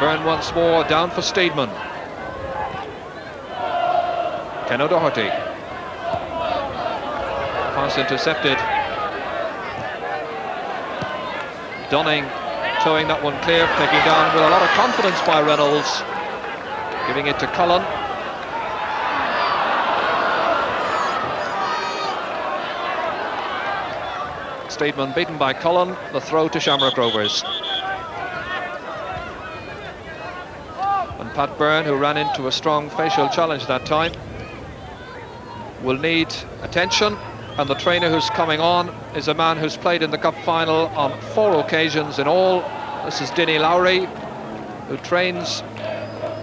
Byrne once more, down for Steedman. Ken O'Doherty. Pass intercepted. Dunning towing that one clear, taking down with a lot of confidence by Reynolds. Giving it to Cullen. Steedman beaten by Cullen. The throw to Shamrock Rovers. And Pat Byrne, who ran into a strong facial challenge that time, will need attention. And the trainer who's coming on is a man who's played in the cup final on 4 occasions in all. This is Dinny Lowry, who trains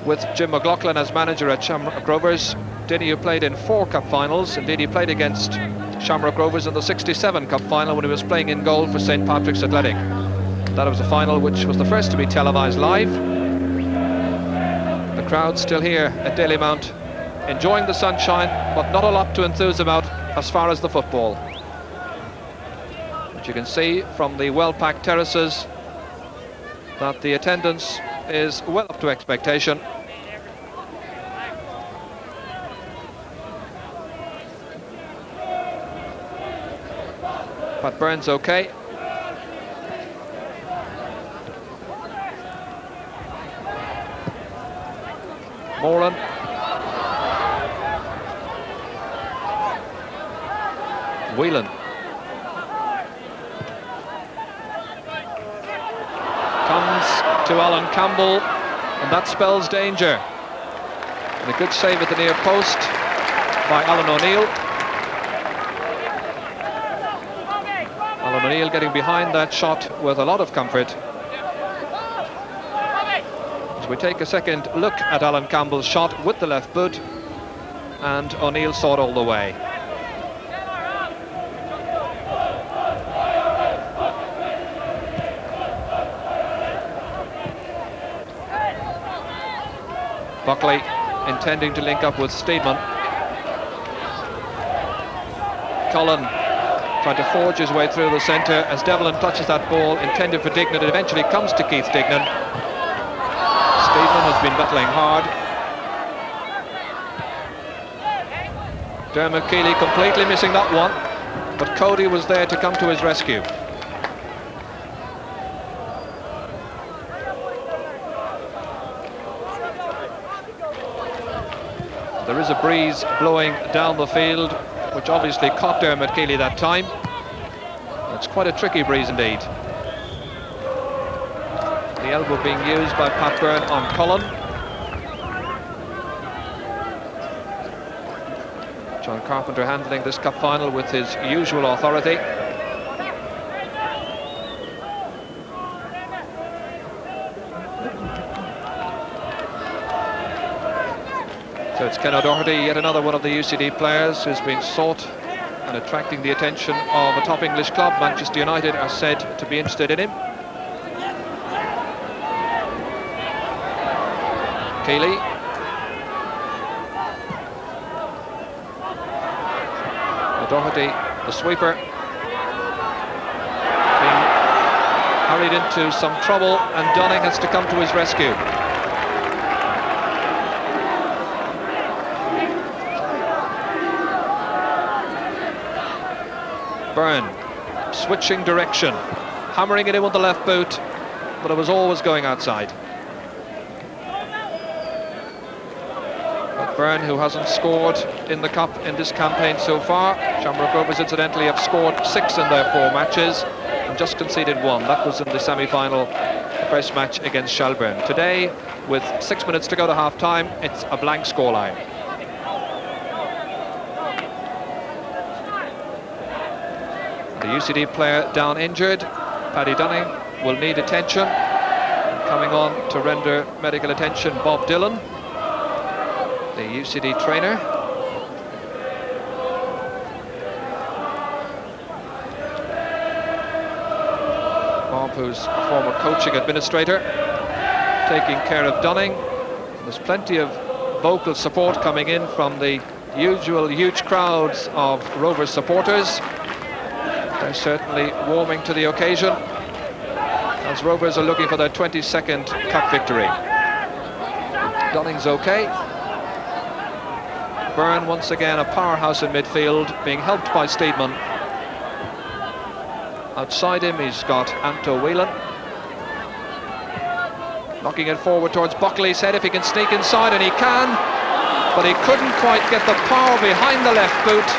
with Jim McLaughlin as manager at Shamrock Rovers. Dinny, who played in 4 cup finals. Indeed, he played against Shamrock Rovers in the '67 cup final when he was playing in goal for St Patrick's Athletic. That was a final which was the first to be televised live. The crowd still here at Dalymount, enjoying the sunshine, but not a lot to enthuse about as far as the football. But you can see from the well-packed terraces that the attendance is well up to expectation. Pat Byrne's okay. Moran. Whelan. Comes to Alan Campbell, and that spells danger. And a good save at the near post by Alan O'Neill. Alan O'Neill getting behind that shot with a lot of comfort. As we take a second look at Alan Campbell's shot with the left boot, and O'Neill saw it all the way. Buckley intending to link up with Steedman. Cullen trying to forge his way through the centre as Devlin touches that ball intended for Dignan. It eventually comes to Keith Dignan. Steedman has been battling hard. Dermot Keeley completely missing that one, but Cody was there to come to his rescue. There is a breeze blowing down the field, which obviously caught Dermot Keeley that time. It's quite a tricky breeze indeed. The elbow being used by Pat Byrne on Cullen. John Carpenter handling this cup final with his usual authority. So it's Ken O'Doherty, yet another one of the UCD players who's been sought and attracting the attention of a top English club. Manchester United are said to be interested in him. Keeley. O'Doherty, the sweeper, being hurried into some trouble, and Dunning has to come to his rescue. Byrne switching direction, hammering it in with the left boot, but it was always going outside. But Byrne, who hasn't scored in the cup in this campaign so far. Shamrock Rovers incidentally have scored 6 in their 4 matches and just conceded 1. That was in the semi-final first match against Shelburne. Today, with 6 minutes to go to half-time, it's a blank scoreline. The UCD player down injured, Paddy Dunning, will need attention. Coming on to render medical attention, Bob Dillon, the UCD trainer. Bob, who's a former coaching administrator, taking care of Dunning. There's plenty of vocal support coming in from the usual huge crowds of Rovers supporters. They're certainly warming to the occasion as Rovers are looking for their 22nd cup victory. Dunning's okay. Byrne once again a powerhouse in midfield, being helped by Steedman. Outside him he's got Anto Whelan. Knocking it forward towards Buckley's head if he can sneak inside, and he can, but he couldn't quite get the power behind the left boot.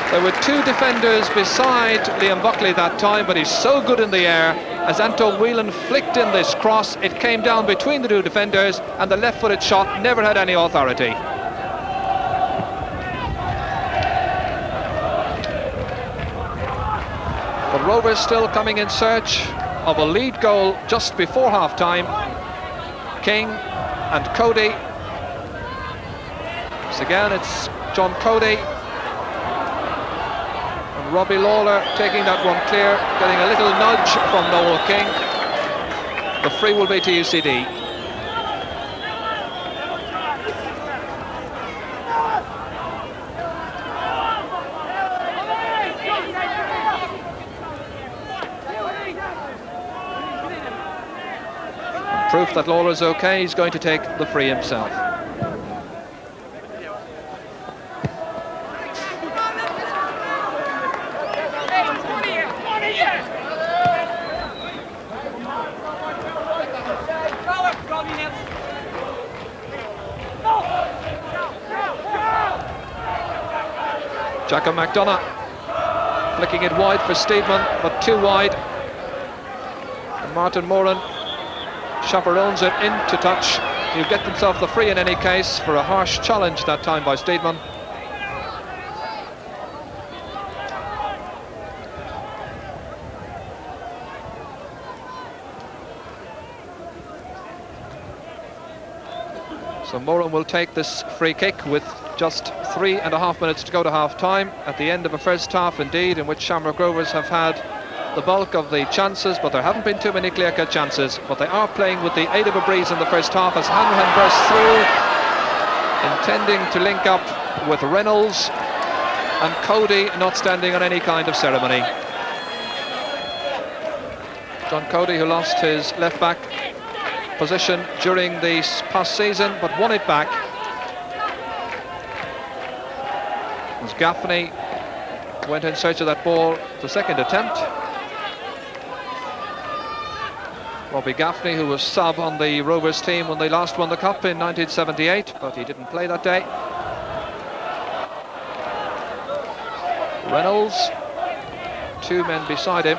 There were two defenders beside Liam Buckley that time, but he's so good in the air. As Anto Whelan flicked in this cross, it came down between the two defenders, and the left-footed shot never had any authority. But Rovers still coming in search of a lead goal just before half-time. King and Cody. So again, it's John Cody. And Robbie Lawler taking that one clear, getting a little nudge from Noel King. The free will be to UCD. Proof that Lawler's okay, he's going to take the free himself. Jacob McDonough flicking it wide for Steedman, but too wide. And Martin Moran chaperones it into touch. He'll get himself the free in any case for a harsh challenge that time by Steedman. So Moran will take this free kick with just 3.5 minutes to go to half-time, at the end of a first half indeed, in which Shamrock Rovers have had the bulk of the chances, but there haven't been too many clear-cut chances. But they are playing with the aid of a breeze in the first half as Hanrahan bursts through, intending to link up with Reynolds, and Cody not standing on any kind of ceremony. John Cody, who lost his left-back position during the past season, but won it back. As Gaffney went in search of that ball, the second attempt. Robbie Gaffney, who was sub on the Rovers team when they last won the Cup in 1978, but he didn't play that day. Reynolds, two men beside him.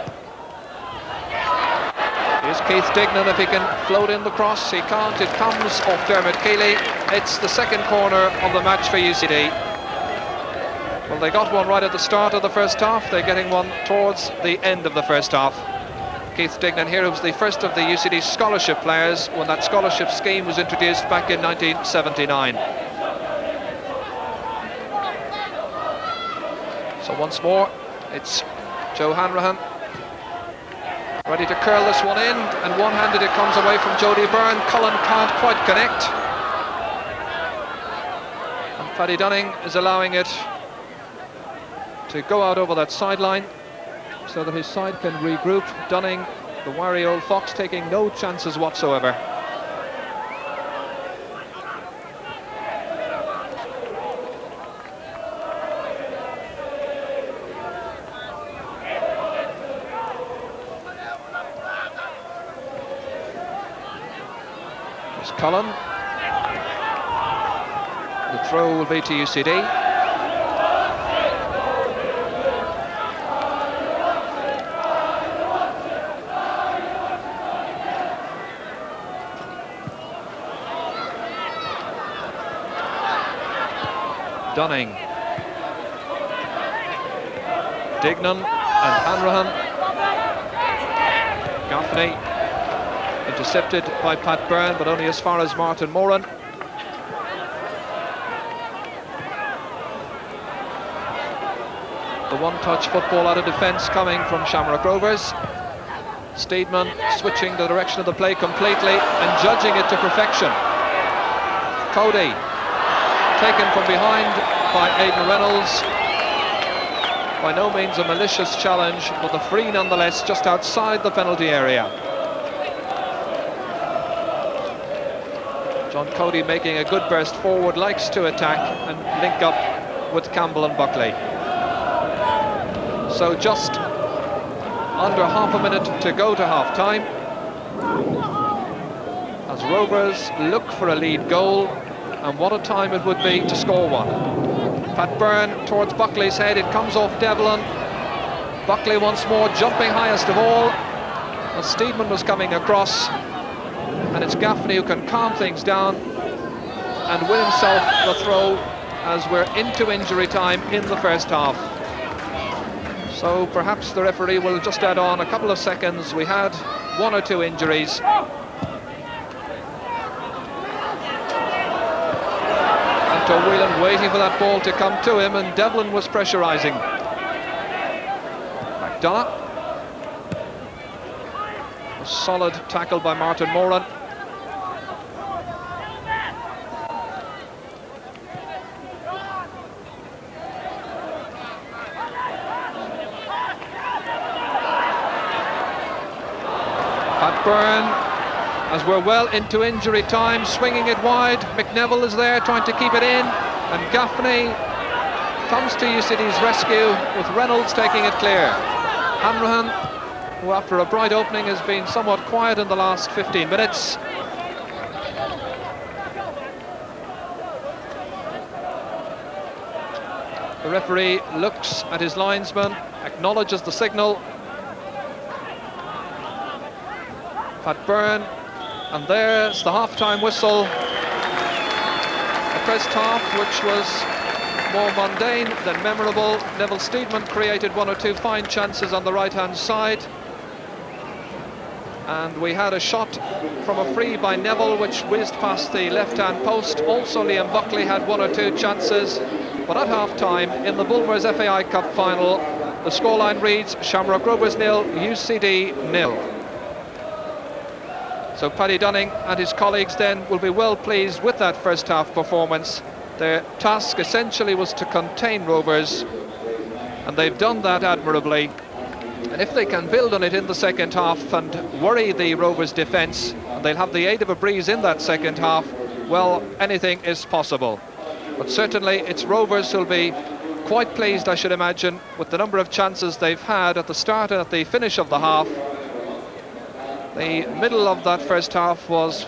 Here's Keith Dignan, if he can float in the cross. He can't, it comes off Dermot Keeley. It's the second corner of the match for UCD. Well, they got one right at the start of the first half. They're getting one towards the end of the first half. Keith Dignan here, who was the first of the UCD scholarship players when that scholarship scheme was introduced back in 1979. So once more, it's Joe Hanrahan ready to curl this one in, and one-handed it comes away from Jody Byrne. Cullen can't quite connect, and Paddy Dunning is allowing it to go out over that sideline so that his side can regroup. Dunning, the wary old fox, taking no chances whatsoever. There's Cullen. The throw will be to UCD. Dunning, Dignan and Hanrahan. Gaffney intercepted by Pat Byrne, but only as far as Martin Moran. The one-touch football out of defence coming from Shamrock Rovers. Steedman switching the direction of the play completely and judging it to perfection. Cody, taken from behind by Aidan Reynolds. By no means a malicious challenge, but the free nonetheless just outside the penalty area. John Cody, making a good burst forward, likes to attack and link up with Campbell and Buckley. So just under half a minute to go to half-time, as Rovers look for a lead goal, and what a time it would be to score one. Pat Byrne towards Buckley's head, it comes off Devlin. Buckley once more jumping highest of all, as Steedman was coming across, and it's Gaffney who can calm things down and win himself the throw as we're into injury time in the first half. So perhaps the referee will just add on a couple of seconds. We had 1 or 2 injuries. Anto Whelan waiting for that ball to come to him, and Devlin was pressurising. McDonough. A solid tackle by Martin Moran. Pat Byrne, as we're well into injury time, swinging it wide. McNeville is there trying to keep it in, and Gaffney comes to UCD's rescue with Reynolds taking it clear. Hanrahan, who after a bright opening has been somewhat quiet in the last 15 minutes. The referee looks at his linesman, acknowledges the signal. Pat Byrne, and there's the half-time whistle. The first half, which was more mundane than memorable. Neville Steedman created 1 or 2 fine chances on the right-hand side, and we had a shot from a free by Neville which whizzed past the left-hand post. Also Liam Buckley had 1 or 2 chances, but at half-time in the Bulmers FAI Cup final, the scoreline reads Shamrock Rovers 0, UCD 0. So Paddy Dunning and his colleagues then will be well pleased with that first half performance. Their task essentially was to contain Rovers, and they've done that admirably. And if they can build on it in the second half and worry the Rovers defence, and they'll have the aid of a breeze in that second half, well, anything is possible. But certainly it's Rovers who'll be quite pleased, I should imagine, with the number of chances they've had at the start and at the finish of the half. The middle of that first half was,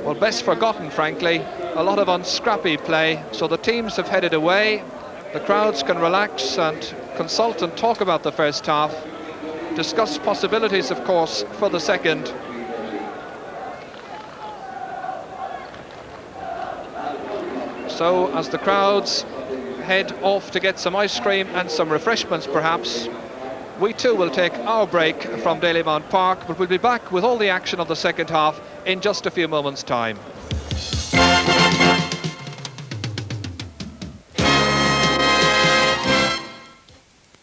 well, best forgotten, frankly. A lot of unscrappy play, so the teams have headed away. The crowds can relax and consult and talk about the first half, discuss possibilities, of course, for the second. So as the crowds head off to get some ice cream and some refreshments perhaps, we too will take our break from Dalymount Park, but we'll be back with all the action of the second half in just a few moments' time.